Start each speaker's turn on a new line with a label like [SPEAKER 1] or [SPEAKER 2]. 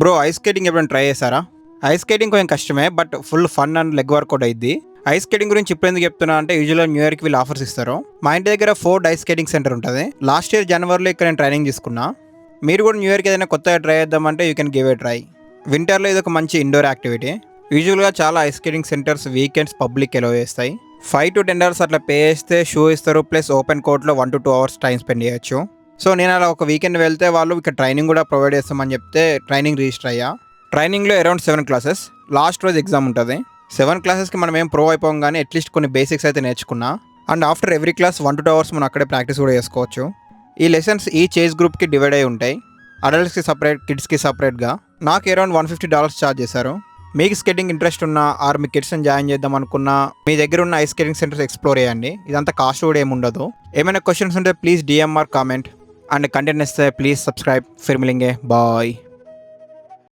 [SPEAKER 1] Bro ice skating ఎప్పుడైనా try చేశారా? Ice skating కొంచెం కష్టమే, but full fun and leg work out అయ్యిద్ది. ఐస్ స్కేటింగ్ గురించి ఇప్పుడు ఎందుకు చెప్తున్నా అంటే, యూజువల్గా న్యూ ఇయర్కి వీళ్ళు ఆఫర్స్ ఇస్తారు. మా ఇంటి దగ్గర ఫోర్డ్ ఐస్ స్కేటింగ్ సెంటర్ ఉంటుంది. లాస్ట్ ఇయర్ జనవరిలో ఇక్కడ నేను ట్రైనింగ్ తీసుకున్నా. మీరు కూడా న్యూ ఇయర్కి ఏదైనా కొత్తగా ట్రై చేద్దామంటే you can give a try. వింటర్లో ఇది ఒక మంచి ఇండోర్ యాక్టివిటీ. యూజువల్గా చాలా ice skating centres weekends public ఎలో చేస్తాయి. 5 to 10 hours అట్లా పే చేస్తే షూ ఇస్తారు, ప్లస్ ఓపెన్ కోర్ట్లో 1 to 2 hours టైం స్పెండ్ చేయొచ్చు. సో నేను అలా ఒక వీకెండ్ వెళ్తే వాళ్ళు ఇక్కడ ట్రైనింగ్ కూడా ప్రొవైడ్ చేస్తామని చెప్తే ట్రైనింగ్ రిజిస్టర్ అయ్యా. ట్రైనింగ్లో అరౌండ్ 7 classes. లాస్ట్ రోజు ఎగ్జామ్ ఉంటుంది. 7 classes మనం ఏం ప్రో అయిపోం, కానీ అట్లీస్ట్ కొన్ని బేసిక్స్ అయితే నేర్చుకున్నా. And after every class 1 to 2 hours మనం అక్కడే ప్రాక్టీస్ కూడా చేసుకోవచ్చు. ఈ లెసన్స్ ఈ ఏజ్ గ్రూప్కి డివైడ్ అయి ఉంటాయి. అడల్ట్స్కి సపరేట్, కిడ్స్కి సపరేట్గా. నాకు అరౌండ్ $150 ఛార్జ్ చేశారు. మీకు స్కేటింగ్ ఇంట్రెస్ట్ ఉన్నా ఆర్ మీ కిడ్స్ని జాయిన్ చేద్దాం అనుకున్నా మీ దగ్గర ఉన్న ఐస్ స్కేటింగ్ సెంటర్స్ ఎక్స్ప్లోర్ చేయండి. ఇదంతా కాస్ట్ కూడా ఏమి ఉండదు. ఏమైనా క్వశ్చన్స్ ఉంటే please DM are comment. And content ఇస్తే ప్లీజ్ సబ్స్క్రైబ్. ఫిర్ మిలేంగే. బాయ్.